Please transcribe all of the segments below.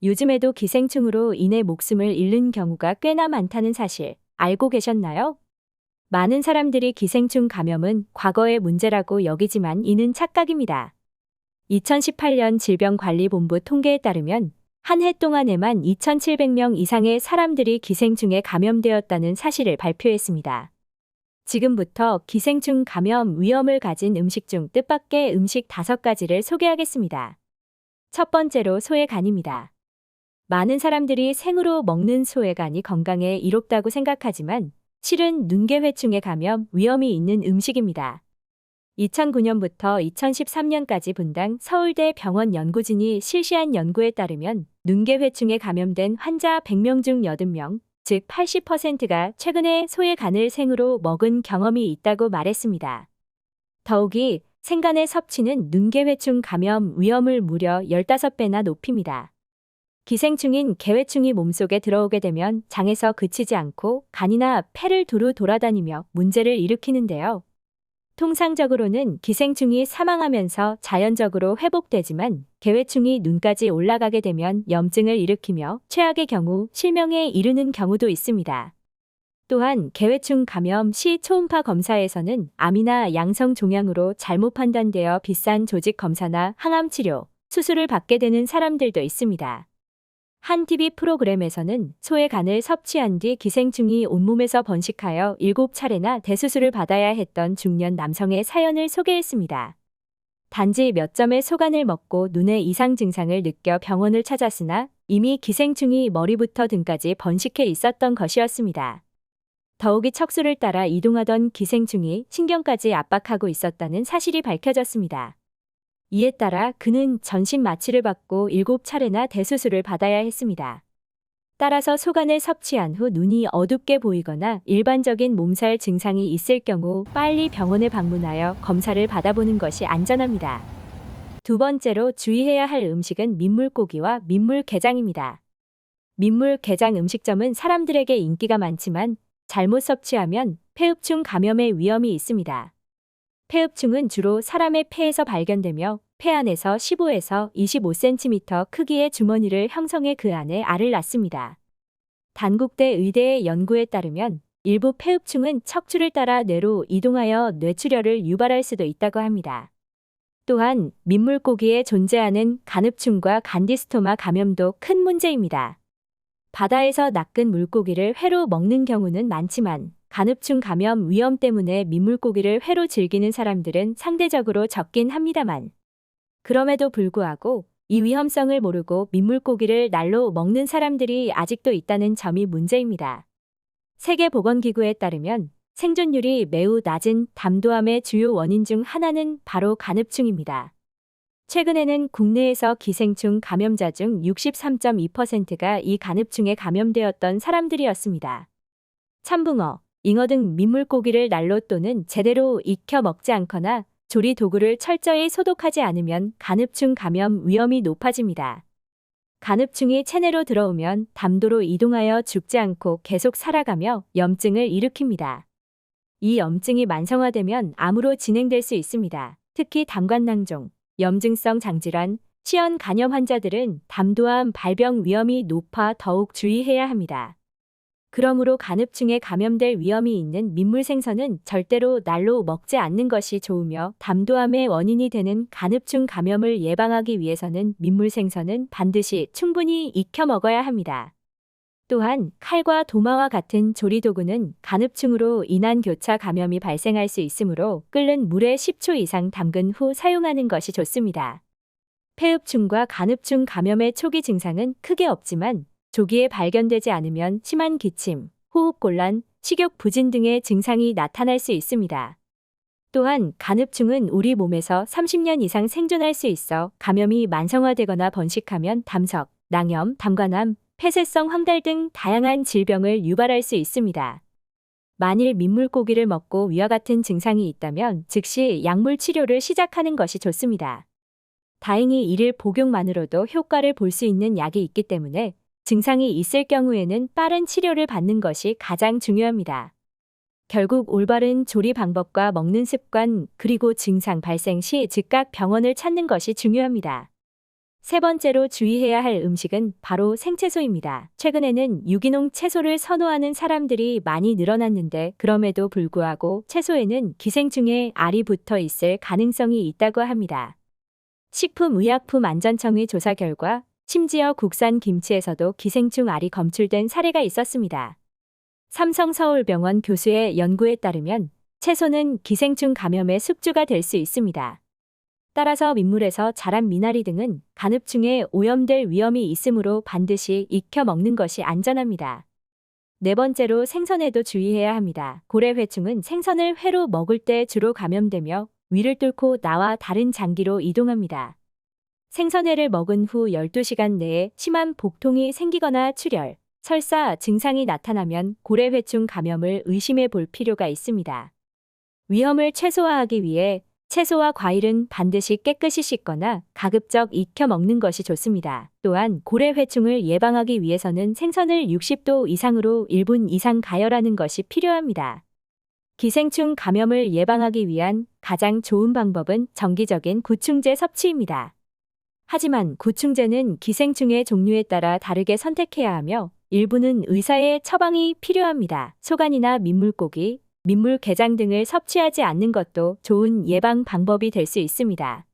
요즘에도 기생충으로 인해 목숨을 잃는 경우가 꽤나 많다는 사실 알고 계셨나요? 많은 사람들이 기생충 감염은 과거의 문제라고 여기지만 이는 착각입니다. 2018년 질병관리본부 통계에 따르면 한 해 동안에만 2,700명 이상의 사람들이 기생충에 감염되었다는 사실을 발표했습니다. 지금부터 기생충 감염 위험을 가진 음식 중 뜻밖의 음식 5가지를 소개하겠습니다. 첫 번째로 소외간입니다. 많은 사람들이 생으로 먹는 소외간이 건강에 이롭다고 생각하지만 실은 눈개회충에 감염 위험이 있는 음식입니다. 2009년부터 2013년까지 분당 서울대 병원 연구진이 실시한 연구에 따르면 눈개회충에 감염된 환자 100명 중 80명, 즉 80%가 최근에 소외간을 생으로 먹은 경험이 있다고 말했습니다. 더욱이 생간의 섭취는 눈개회충 감염 위험을 무려 15배나 높입니다. 기생충인 개회충이 몸속에 들어오게 되면 장에서 그치지 않고 간이나 폐를 두루 돌아다니며 문제를 일으키는데요. 통상적으로는 기생충이 사망하면서 자연적으로 회복되지만 개회충이 눈까지 올라가게 되면 염증을 일으키며 최악의 경우 실명에 이르는 경우도 있습니다. 또한 개회충 감염 시 초음파 검사에서는 암이나 양성 종양으로 잘못 판단되어 비싼 조직 검사나 항암 치료, 수술을 받게 되는 사람들도 있습니다. 한 TV 프로그램에서는 소의 간을 섭취한 뒤 기생충이 온몸에서 번식하여 7차례나 대수술을 받아야 했던 중년 남성의 사연을 소개했습니다. 단지 몇 점의 소간을 먹고 눈에 이상 증상을 느껴 병원을 찾았으나 이미 기생충이 머리부터 등까지 번식해 있었던 것이었습니다. 더욱이 척수를 따라 이동하던 기생충이 신경까지 압박하고 있었다는 사실이 밝혀졌습니다. 이에 따라 그는 전신 마취를 받고 7차례나 대수술을 받아야 했습니다. 따라서 소간을 섭취한 후 눈이 어둡게 보이거나 일반적인 몸살 증상이 있을 경우 빨리 병원에 방문하여 검사를 받아보는 것이 안전합니다. 두 번째로 주의해야 할 음식은 민물고기와 민물게장입니다. 민물게장 음식점은 사람들에게 인기가 많지만 잘못 섭취하면 폐흡충 감염의 위험이 있습니다. 폐흡충은 주로 사람의 폐에서 발견되며 폐 안에서 15에서 25cm 크기의 주머니를 형성해 그 안에 알을 낳습니다. 단국대 의대의 연구에 따르면 일부 폐흡충은 척추를 따라 뇌로 이동하여 뇌출혈을 유발할 수도 있다고 합니다. 또한 민물고기에 존재하는 간흡충과 간디스토마 감염도 큰 문제입니다. 바다에서 낚은 물고기를 회로 먹는 경우는 많지만 간흡충 감염 위험 때문에 민물고기를 회로 즐기는 사람들은 상대적으로 적긴 합니다만 그럼에도 불구하고 이 위험성을 모르고 민물고기를 날로 먹는 사람들이 아직도 있다는 점이 문제입니다. 세계보건기구에 따르면 생존율이 매우 낮은 담도암의 주요 원인 중 하나는 바로 간흡충입니다. 최근에는 국내에서 기생충 감염자 중 63.2%가 이 간흡충에 감염되었던 사람들이었습니다. 참붕어, 잉어 등 민물고기를 날로 또는 제대로 익혀 먹지 않거나 조리 도구를 철저히 소독하지 않으면 간흡충 감염 위험이 높아집니다. 간흡충이 체내로 들어오면 담도로 이동하여 죽지 않고 계속 살아가며 염증을 일으킵니다. 이 염증이 만성화되면 암으로 진행될 수 있습니다. 특히 담관낭종, 염증성 장질환, 치연 간염 환자들은 담도암 발병 위험이 높아 더욱 주의해야 합니다. 그러므로 간흡충에 감염될 위험이 있는 민물 생선은 절대로 날로 먹지 않는 것이 좋으며 담도암의 원인이 되는 간흡충 감염을 예방하기 위해서는 민물 생선은 반드시 충분히 익혀 먹어야 합니다. 또한 칼과 도마와 같은 조리도구는 간흡충으로 인한 교차 감염이 발생할 수 있으므로 끓는 물에 10초 이상 담근 후 사용하는 것이 좋습니다. 폐흡충과 간흡충 감염의 초기 증상은 크게 없지만 조기에 발견되지 않으면 심한 기침, 호흡곤란, 식욕 부진 등의 증상이 나타날 수 있습니다. 또한 간흡충은 우리 몸에서 30년 이상 생존할 수 있어 감염이 만성화되거나 번식하면 담석, 낭염, 담관암, 폐쇄성 황달 등 다양한 질병을 유발할 수 있습니다. 만일 민물고기를 먹고 위와 같은 증상이 있다면 즉시 약물 치료를 시작하는 것이 좋습니다. 다행히 이를 복용만으로도 효과를 볼 수 있는 약이 있기 때문에 증상이 있을 경우에는 빠른 치료를 받는 것이 가장 중요합니다. 결국 올바른 조리 방법과 먹는 습관 그리고 증상 발생 시 즉각 병원을 찾는 것이 중요합니다. 세 번째로 주의해야 할 음식은 바로 생채소입니다. 최근에는 유기농 채소를 선호하는 사람들이 많이 늘어났는데 그럼에도 불구하고 채소에는 기생충의 알이 붙어 있을 가능성이 있다고 합니다. 식품의약품안전청의 조사 결과 심지어 국산 김치에서도 기생충 알이 검출된 사례가 있었습니다. 삼성서울병원 교수의 연구에 따르면 채소는 기생충 감염의 숙주가 될 수 있습니다. 따라서 민물에서 자란 미나리 등은 간흡충에 오염될 위험이 있으므로 반드시 익혀 먹는 것이 안전합니다. 네 번째로 생선에도 주의해야 합니다. 고래회충은 생선을 회로 먹을 때 주로 감염되며 위를 뚫고 나와 다른 장기로 이동합니다. 생선회를 먹은 후 12시간 내에 심한 복통이 생기거나 출혈, 설사 증상이 나타나면 고래회충 감염을 의심해 볼 필요가 있습니다. 위험을 최소화하기 위해 채소와 과일은 반드시 깨끗이 씻거나 가급적 익혀 먹는 것이 좋습니다. 또한 고래회충을 예방하기 위해서는 생선을 60도 이상으로 1분 이상 가열하는 것이 필요합니다. 기생충 감염을 예방하기 위한 가장 좋은 방법은 정기적인 구충제 섭취입니다. 하지만 구충제는 기생충의 종류에 따라 다르게 선택해야 하며 일부는 의사의 처방이 필요합니다. 소간이나 민물고기, 민물게장 등을 섭취하지 않는 것도 좋은 예방 방법이 될 수 있습니다.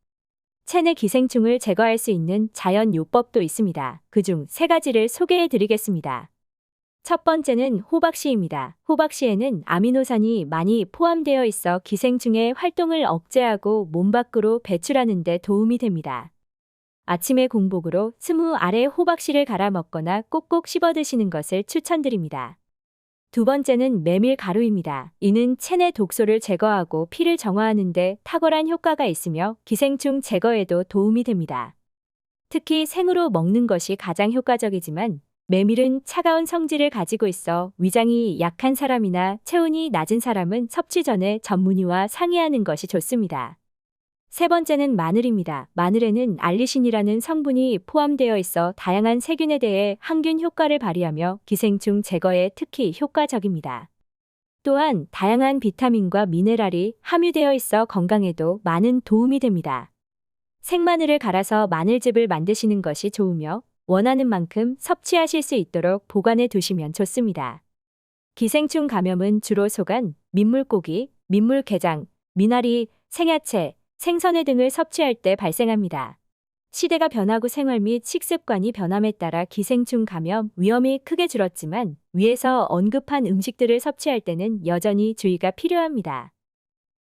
체내 기생충을 제거할 수 있는 자연 요법도 있습니다. 그중 세 가지를 소개해 드리겠습니다. 첫 번째는 호박씨입니다. 호박씨에는 아미노산이 많이 포함되어 있어 기생충의 활동을 억제하고 몸 밖으로 배출하는 데 도움이 됩니다. 아침에 공복으로 스무 알의 호박씨를 갈아 먹거나 꼭꼭 씹어 드시는 것을 추천드립니다. 두 번째는 메밀가루입니다. 이는 체내 독소를 제거하고 피를 정화하는 데 탁월한 효과가 있으며 기생충 제거에도 도움이 됩니다. 특히 생으로 먹는 것이 가장 효과적이지만 메밀은 차가운 성질을 가지고 있어 위장이 약한 사람이나 체온이 낮은 사람은 섭취 전에 전문의와 상의하는 것이 좋습니다. 세 번째는 마늘입니다. 마늘에는 알리신이라는 성분이 포함되어 있어 다양한 세균에 대해 항균 효과를 발휘하며 기생충 제거에 특히 효과적입니다. 또한 다양한 비타민과 미네랄이 함유되어 있어 건강에도 많은 도움이 됩니다. 생마늘을 갈아서 마늘즙을 만드시는 것이 좋으며 원하는 만큼 섭취하실 수 있도록 보관해 두시면 좋습니다. 기생충 감염은 주로 소간, 민물고기, 민물게장, 미나리, 생야채, 생선회 등을 섭취할 때 발생합니다. 시대가 변하고 생활 및 식습관이 변함에 따라 기생충 감염 위험이 크게 줄었지만 위에서 언급한 음식들을 섭취할 때는 여전히 주의가 필요합니다.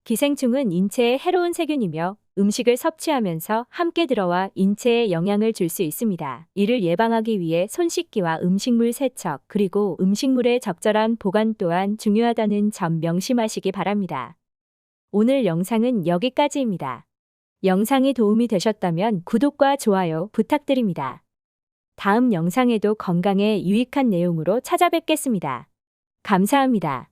기생충은 인체에 해로운 세균이며 음식을 섭취하면서 함께 들어와 인체에 영향을 줄 수 있습니다. 이를 예방하기 위해 손 씻기와 음식물 세척 그리고 음식물의 적절한 보관 또한 중요하다는 점 명심하시기 바랍니다. 오늘 영상은 여기까지입니다. 영상이 도움이 되셨다면 구독과 좋아요 부탁드립니다. 다음 영상에도 건강에 유익한 내용으로 찾아뵙겠습니다. 감사합니다.